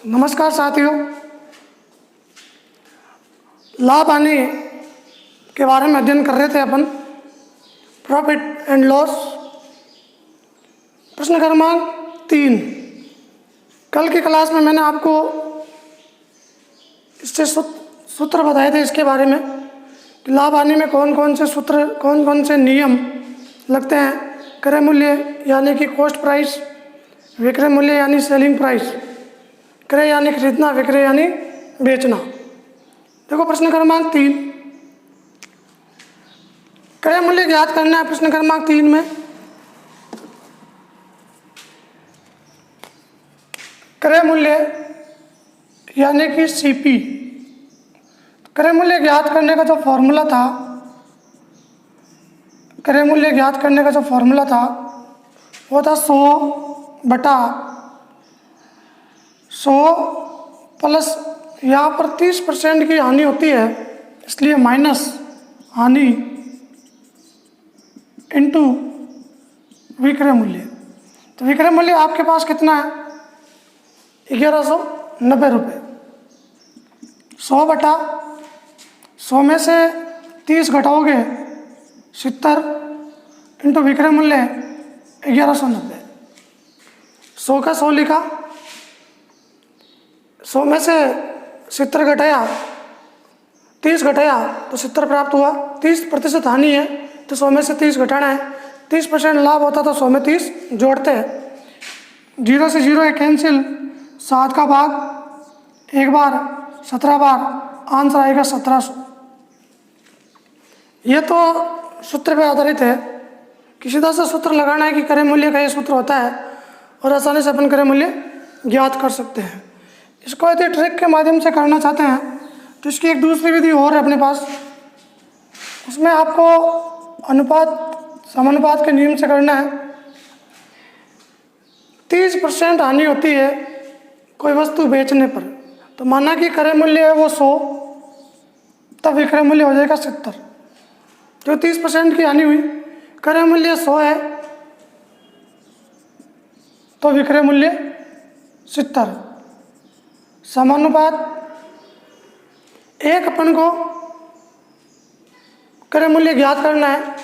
नमस्कार साथियों, लाभ हानि के बारे में अध्ययन कर रहे थे अपन। प्रॉफिट एंड लॉस, प्रश्न क्रमांक 3। कल की क्लास में मैंने आपको इससे सूत्र बताए थे इसके बारे में कि लाभ हानि में कौन कौन से सूत्र, कौन कौन से नियम लगते हैं। क्रय मूल्य यानी कि कॉस्ट प्राइस, विक्रय मूल्य यानी सेलिंग प्राइस, क्रय यानी खरीदना, विक्रय यानी बेचना। देखो प्रश्न क्रमांक 3, क्रय मूल्य ज्ञात करना है। प्रश्न क्रमांक 3 में क्रय मूल्य यानी कि सीपी, क्रय मूल्य ज्ञात करने का जो फॉर्मूला था, क्रय मूल्य ज्ञात करने का जो फॉर्मूला था वो था 100 प्लस यहाँ पर 30% की हानि होती है, इसलिए माइनस हानि इंटू विक्रय मूल्य। तो विक्रय मूल्य आपके पास कितना है? 1190 रुपये। 100/100 में से 30 घटाओगे 70 इंटू विक्रय मूल्य 1190। 100 का 100 लिखा, 100 में से 70 घटाया, 30 घटाया तो 70 प्राप्त हुआ। 30% हानि है तो 100 में से 30 घटाना है। 30% लाभ होता तो 100 में 30 जोड़ते हैं। 0 से 0 है कैंसिल, 7 का भाग एक बार 17 बार, आंसर आएगा 1700। ये तो सूत्र पे आधारित है कि सीधा सा सूत्र लगाना है कि क्रय मूल्य का ये सूत्र होता है और आसानी से अपन क्रय मूल्य ज्ञात कर सकते हैं। इसको यदि ट्रिक के माध्यम से करना चाहते हैं तो इसकी एक दूसरी विधि और है अपने पास। उसमें आपको समानुपात के नियम से करना है। 30% हानि होती है कोई वस्तु बेचने पर, तो माना कि क्रय मूल्य है वो 100, तब विक्रय मूल्य हो जाएगा 70। जो 30% की हानि हुई, क्रय मूल्य 100 है तो विक्रय मूल्य 70। समानुपात एक अपन को क्रय मूल्य ज्ञात करना है,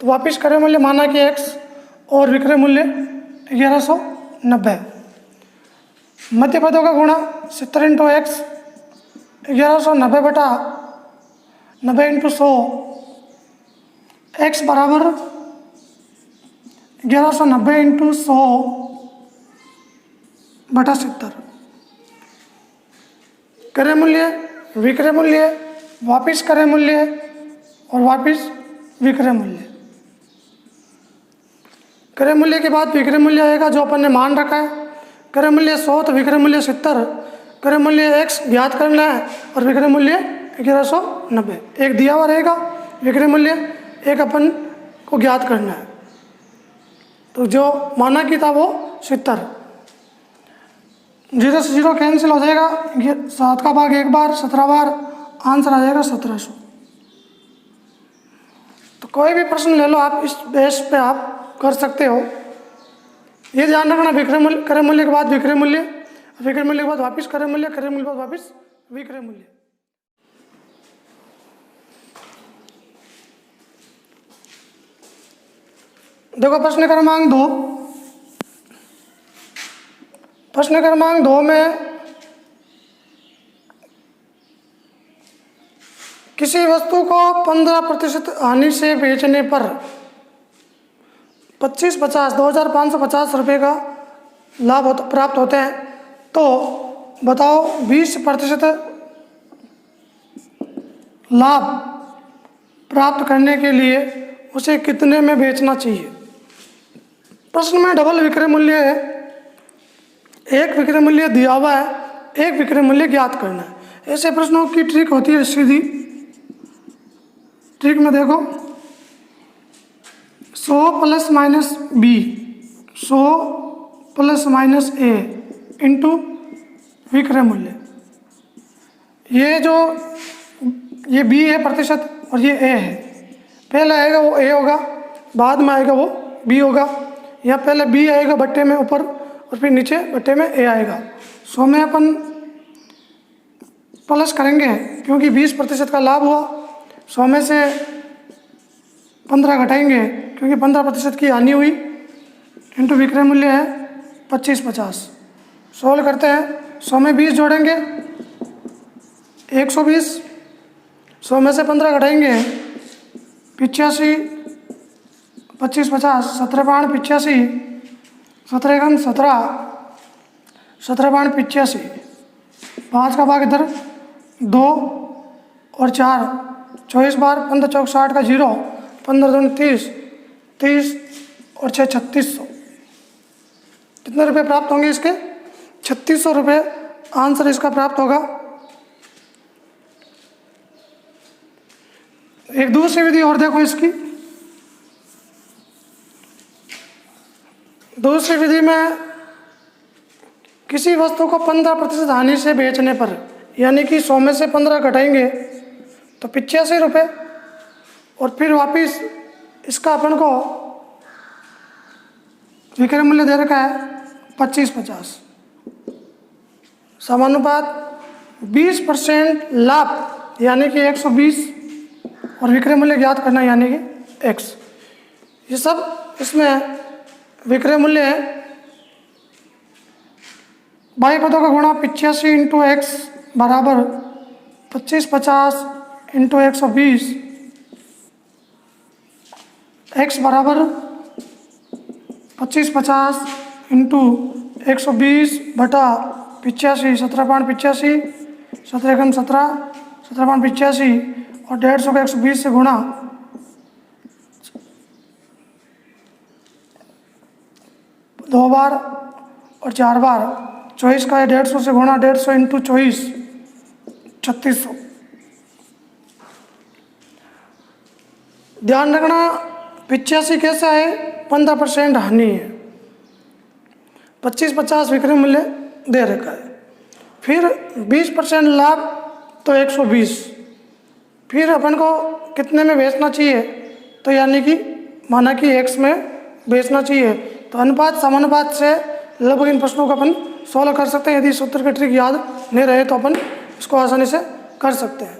तो वापिस क्रय मूल्य माना कि x और विक्रय मूल्य 1190। मध्य पदों का गुणा 70 इंटू एक्स, 1190/90 इंटू 100, x बराबर 1190 इंटू 100/70। क्रय मूल्य, विक्रय मूल्य, वापिस क्रय मूल्य और वापिस विक्रय मूल्य। क्रय मूल्य के बाद विक्रय मूल्य आएगा जो अपन ने मान रखा है। क्रय मूल्य 100 तो विक्रय मूल्य 70। क्रय मूल्य x ज्ञात करना है और विक्रय मूल्य 1190। एक दिया हुआ रहेगा विक्रय मूल्य, एक अपन को ज्ञात करना है। तो जो माना कि था वो 70। 0 से 0 कैंसिल हो जाएगा, 7 का भाग एक बार 17 बार, आंसर आ जाएगा 1700। तो कोई भी प्रश्न ले लो आप, इस बेस पे आप कर सकते हो। ये ध्यान रखना, विक्रय मूल्य, क्रय मूल्य के बाद विक्रय मूल्य, विक्रय मूल्य के बाद वापिस क्रय मूल्य, क्रय मूल्य के बाद वापिस विक्रय मूल्य। देखो प्रश्न क्रमांक 2। प्रश्न क्रमांक 2 में किसी वस्तु को 15% हानि से बेचने पर 2550 रुपये का लाभ प्राप्त होते हैं। तो बताओ 20% लाभ प्राप्त करने के लिए उसे कितने में बेचना चाहिए। प्रश्न में डबल विक्रय मूल्य है, एक विक्रय मूल्य दिया हुआ है, एक विक्रय मूल्य ज्ञात करना है। ऐसे प्रश्नों की ट्रिक होती है सीधी। ट्रिक में देखो 100 plus minus B, 100 plus minus A into विक्रय मूल्य। ये बी है प्रतिशत और ये ए है। पहले आएगा वो ए होगा, बाद में आएगा वो बी होगा। या पहले बी आएगा बट्टे में ऊपर और फिर नीचे बट्टे में ए आएगा। 100 में अपन प्लस करेंगे क्योंकि 20% का लाभ हुआ। 100 में से 15 घटाएंगे क्योंकि 15% की हानि हुई, इंटू विक्रय मूल्य है 2550। सोल्व करते हैं। 100 में 20 जोड़ेंगे 120, 100 में से 15 घटाएंगे 85, 2550, 17 पाँच 85, 17 एकम 17, 17 पाँच 85, 5 का भाग इधर 2 और 4, 24 बार, 15 चौक 60 का 0, 15 दूनी 30, 30 और 6 3600। कितने रुपए प्राप्त होंगे इसके? 3600 रुपये आंसर इसका प्राप्त होगा। एक दूसरी विधि और देखो इसकी। दूसरी विधि में किसी वस्तु को 15% हानि से बेचने पर, यानी कि 100 में से 15 घटाएंगे तो 85 रुपये, और फिर वापिस इसका अपन को विक्रय मूल्य दे रखा है 2550। समानुपात 20% लाभ यानी कि 120 और विक्रय मूल्य ज्ञात करना यानी कि x। ये सब इसमें विक्रय मूल्य है। बाई पदों का गुणा 85 इंटू एक्स बराबर 2550 इंटू 120, x बराबर 2550 इंटू 120 बटा 85, 17 पाँच 85, 17 एकम 17, 17 पाँच 85 और 150 का 120 से गुणा, दो बार और 4 बार, 24 का 150 से गुणा, 150 इंटू 24 3600। ध्यान रखना 85 कैसा है? 15% हानि है। 2550 विक्रय मूल्य दे रखा है, फिर 20% लाभ तो 120, फिर अपन को कितने में बेचना चाहिए? तो यानी कि माना कि x में बेचना चाहिए। तो अनुपात समानुपात से लगभग इन प्रश्नों को अपन सॉल्व कर सकते हैं। यदि सूत्र की ट्रिक याद नहीं रहे तो अपन इसको आसानी से कर सकते हैं।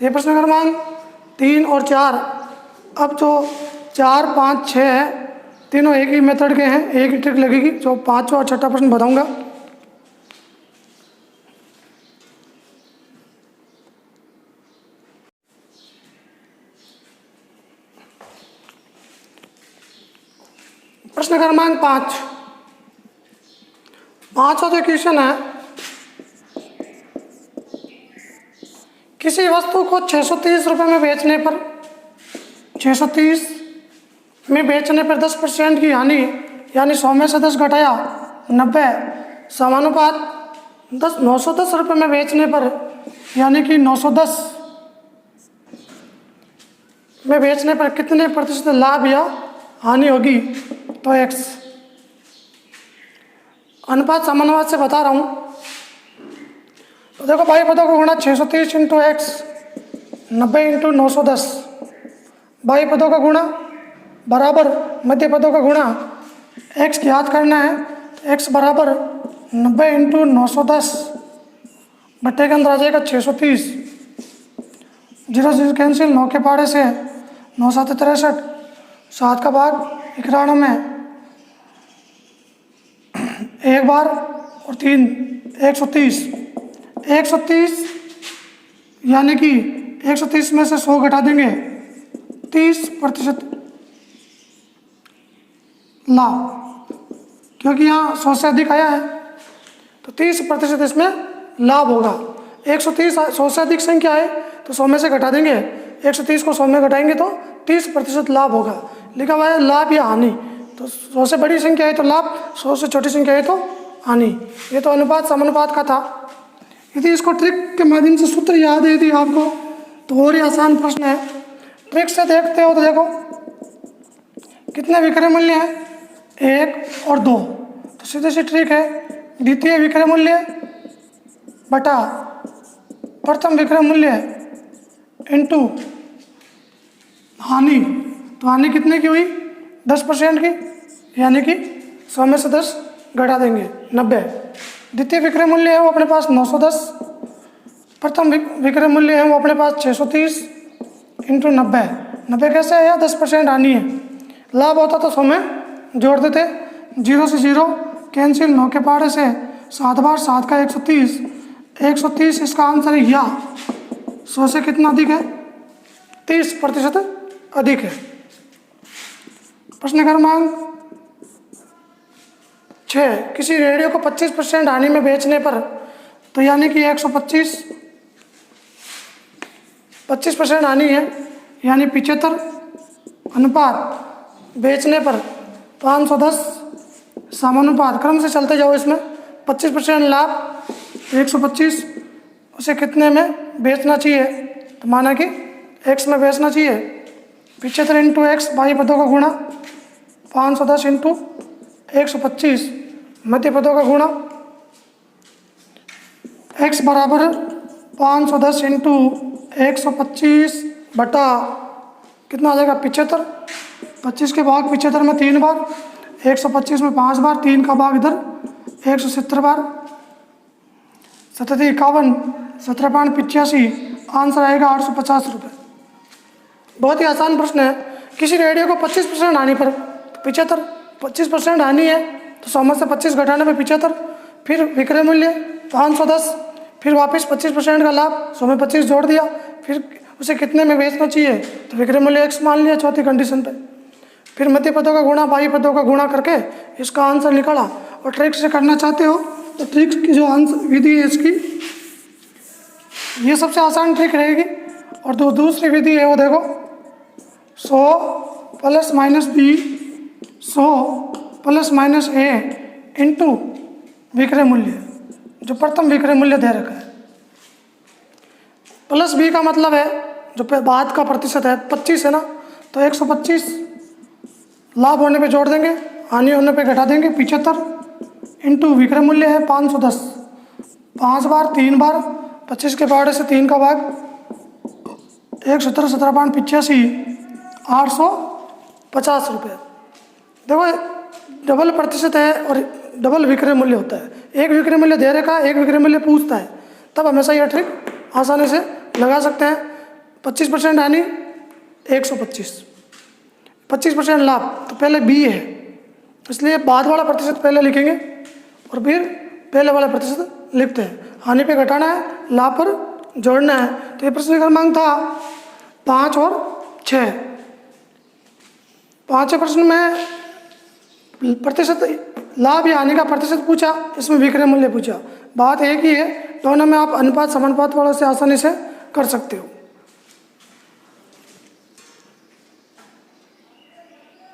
ये प्रश्न क्रमांक 3 और 4। अब जो 4, 5, 6 है, तीनों एक ही मेथड के हैं, एक ही ट्रिक लगेगी। जो 5वां और 6ठा प्रश्न बताऊंगा। प्रश्न क्रमांक 5। 5वां जो क्वेश्चन है, किसी वस्तु को 630 रुपये में बेचने पर 630 में बेचने पर 10% की हानि, यानी 100 में से 10 घटाया 90, समानुपात 910 रुपये में बेचने पर, यानी कि 910 में बेचने पर कितने प्रतिशत लाभ या हानि होगी? तो x। अनुपात समानुपात से बता रहा हूँ। तो देखो बाई पदों को गुणा 630 इंटू एक्स, 90 इंटू 910, बाई पदों का गुणा बराबर मध्य पदों का गुणा, x ज्ञात करना है। x बराबर 90 इंटू 910 बट्टे के अंदर आ जाएगा 630, 0 0 कैंसिल, 9 के पाड़े से 9 7 63, 7 का भाग 91, एक बार और 3 130, 130 यानी कि 130 में से 100 घटा देंगे 30% लाभ, क्योंकि यहाँ 100 से अधिक आया है तो 30% इसमें लाभ होगा। 130 100 से अधिक संख्या है तो 100 में से घटा देंगे, 130 को 100 में घटाएंगे तो 30% लाभ होगा। लिखा हुआ है लाभ या हानि, तो 100 से बड़ी संख्या है तो लाभ, 100 से छोटी संख्या है तो हानि। ये तो अनुपात समानुपात का था। यदि इसको ट्रिक के माध्यम से सूत्र याद है यदि आपको तो और ही आसान प्रश्न है। ट्रिक से देखते हो तो देखो कितने विक्रय मूल्य है? 1 और 2। तो सीधे सी ट्रिक है, द्वितीय विक्रय मूल्य बटा प्रथम विक्रय मूल्य इंटू हानि। तो हानि कितने की हुई? 10% की, यानी कि 100 में से 10 घटा देंगे 90। द्वितीय विक्रय मूल्य है वो अपने पास 910 प्रथम विक्रय मूल्य है वो अपने पास 630 इंटू 90। 90 कैसे है? 10% हानि है। लाभ होता तो 100 में जोड़ देते। 0 से 0 कैंसिल, 9 के पहाड़े से 7 बार, 7 का 130। 130 इसका आंसर है या 100 से कितना अधिक है? 30% अधिक है। प्रश्न क्रमांक 6, किसी रेडियो को 25% हानि में बेचने पर, तो यानी कि 25% हानि है, यानी 75 अनुपात बेचने पर 510 समानुपात। क्रम से चलते जाओ इसमें। 25% लाभ, 125 उसे कितने में बेचना चाहिए? तो माना कि x में बेचना चाहिए। 75 इंटू एक्स, बाई पदों का गुणा, 510 इंटू 125 मध्य पदों का गुणा, x बराबर 510 इंटू 125 बटा कितना आ जाएगा? 75। 25 के भाग 75 में 3 बार, 125 में 5 बार, 3 का भाग इधर 170 बार, 77 51 17.85, आंसर आएगा 850 रुपये। बहुत ही आसान प्रश्न है। किसी रेडियो को 25% हानि पर 75, 25% हानि है तो 100 में से 25 घटाने पे 75, फिर विक्रय मूल्य 510, फिर वापस 25% का लाभ, 100 में 25 जोड़ दिया, फिर उसे कितने में बेचना चाहिए? तो विक्रय मूल्य x मान लिया चौथी कंडीशन पे। फिर मध्य पदों का गुणा, बाह्य पदों का गुणा करके इसका आंसर निकाला। और ट्रिक से करना चाहते हो तो ट्रिक की जो आंसर विधि है इसकी, ये सबसे आसान ट्रिक रहेगी। और दूसरी विधि है वो देखो, 100 plus minus B, 100 plus minus A into विक्रय मूल्य, जो प्रथम विक्रय मूल्य दे रखा है। प्लस बी का मतलब है जो बाद का प्रतिशत है, 25 है ना, तो 125 लाभ होने पे जोड़ देंगे, हानि होने पे घटा देंगे, 75 इंटू विक्रय मूल्य है 510, 5 बार, 3 बार, 25 के पहाड़े से 3 का भाग, 170 17.85, 850 रुपये। देखो डबल प्रतिशत है और डबल विक्रय मूल्य होता है। एक विक्रय मूल्य दे रखा है, एक विक्रय मूल्य पूछता है, तब हमेशा यह ट्रिक आसानी से लगा सकते हैं। 25% हानि 125, 25% लाभ, तो पहले बी है इसलिए बाद वाला प्रतिशत पहले लिखेंगे और फिर पहले वाला प्रतिशत लिखते हैं। हानि पे घटाना है, लाभ पर जोड़ना है। तो ये प्रश्न क्रमांक था 5 और 6। 5वें प्रश्न में प्रतिशत लाभ या हानि का प्रतिशत पूछा, इसमें विक्रय मूल्य पूछा। बात एक ही है, दोनों में आप अनुपात समानुपात वालों से आसानी से कर सकते हो।